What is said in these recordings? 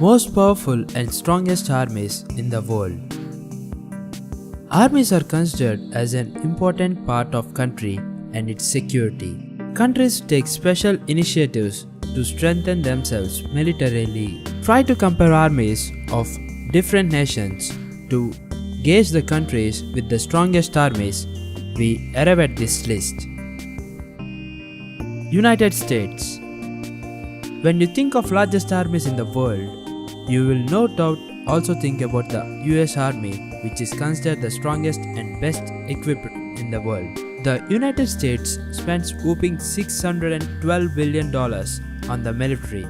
Most powerful and strongest armies in the world. Armies are considered as an important part of country and its security. Countries take special initiatives to strengthen themselves militarily. Try to compare armies of different nations to gauge the countries with the strongest armies. We arrive at this list. United States. When you think of largest armies in the world, you will no doubt also think about the US Army, which is considered the strongest and best equipped in the world. The United States spends whopping $612 billion on the military,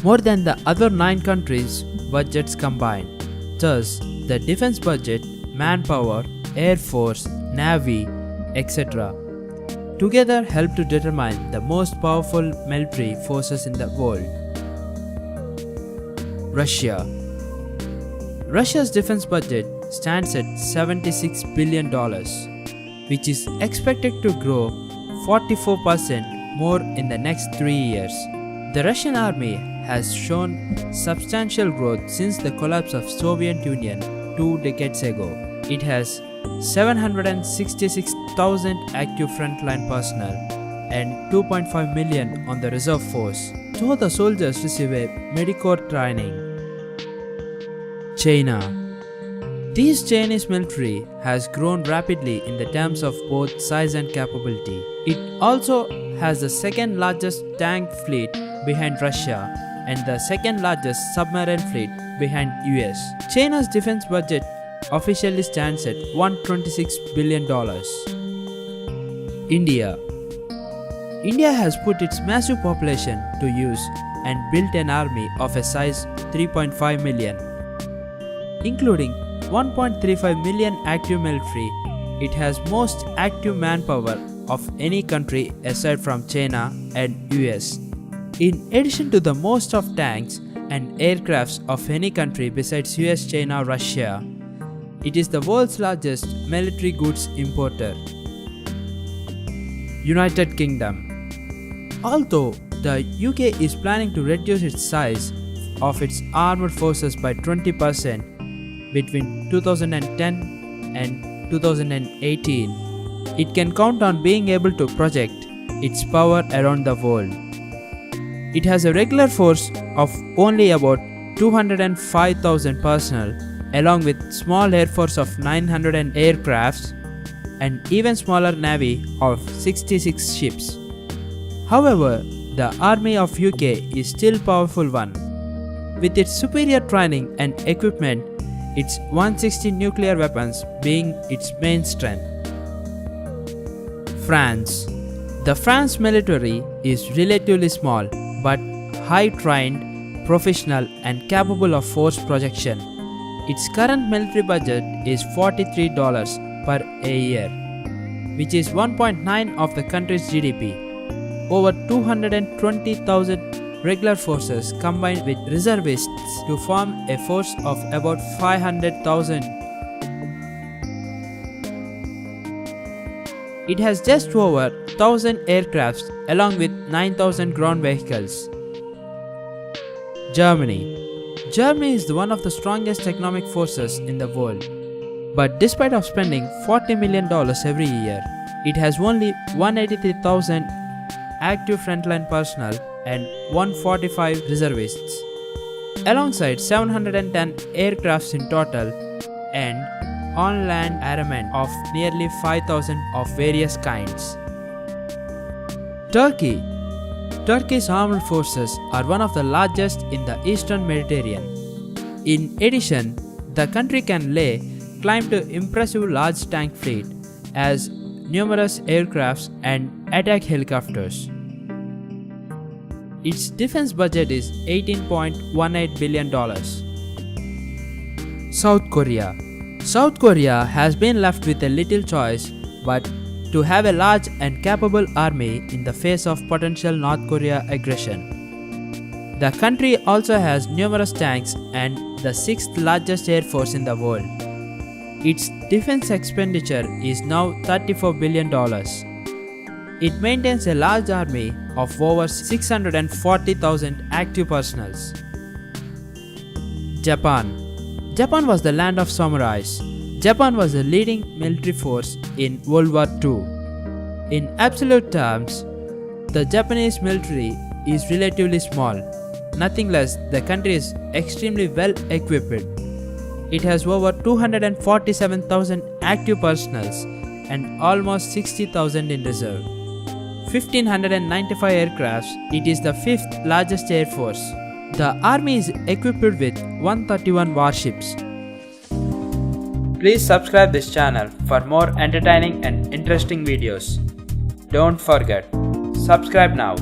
more than the other 9 countries' budgets combined. Thus, the defense budget, manpower, air force, navy, etc. together help to determine the most powerful military forces in the world. Russia. Russia's defense budget stands at $76 billion, which is expected to grow 44% more in the next 3 years. The Russian army has shown substantial growth since the collapse of Soviet Union 2 decades ago. It has 766,000 active frontline personnel and 2.5 million on the reserve force, though the soldiers receive a medical training. China. This Chinese military has grown rapidly in the terms of both size and capability. It also has the second largest tank fleet behind Russia and the second largest submarine fleet behind US. China's defense budget officially stands at $126 billion. India. India has put its massive population to use and built an army of a size 3.5 million. Including 1.35 million active military, it has most active manpower of any country aside from China and US. In addition to the most of tanks and aircrafts of any country besides US, China, Russia, it is the world's largest military goods importer. United Kingdom. Although the UK is planning to reduce its size of its armed forces by 20% between 2010 and 2018, it can count on being able to project its power around the world. It has a regular force of only about 205,000 personnel, along with small air force of 900 aircrafts and even smaller navy of 66 ships. However, the army of UK is still a powerful one. With its superior training and equipment, its 160 nuclear weapons being its main strength. France. The France military is relatively small but high trained, professional and capable of force projection. Its current military budget is $43 per year, which is 1.9 of the country's GDP. Over 220,000 regular forces combined with reservists to form a force of about 500,000. It has just over 1,000 aircrafts along with 9,000 ground vehicles. Germany. Germany is one of the strongest economic forces in the world. But despite of spending $40 million every year, it has only 183,000 active frontline personnel and 145 reservists, alongside 710 aircrafts in total and on-land armament of nearly 5,000 of various kinds. Turkey. Turkey's armed forces are one of the largest in the Eastern Mediterranean. In addition, the country can lay claim to impressive large tank fleet, as numerous aircrafts and attack helicopters. Its defense budget is $18.18 billion. South Korea. South Korea has been left with a little choice but to have a large and capable army in the face of potential North Korea aggression. The country also has numerous tanks and the 6th largest air force in the world. Its defense expenditure is now $34 billion. It maintains a large army of over 640,000 active personnel. Japan. Japan was the land of samurais. Japan was the leading military force in World War II. In absolute terms, the Japanese military is relatively small. Nothing less, the country is extremely well equipped. It has over 247,000 active personnel and almost 60,000 in reserve. 1,595 aircrafts, it is the fifth largest air force. The army is equipped with 131 warships. Please subscribe this channel for more entertaining and interesting videos. Don't forget, subscribe now.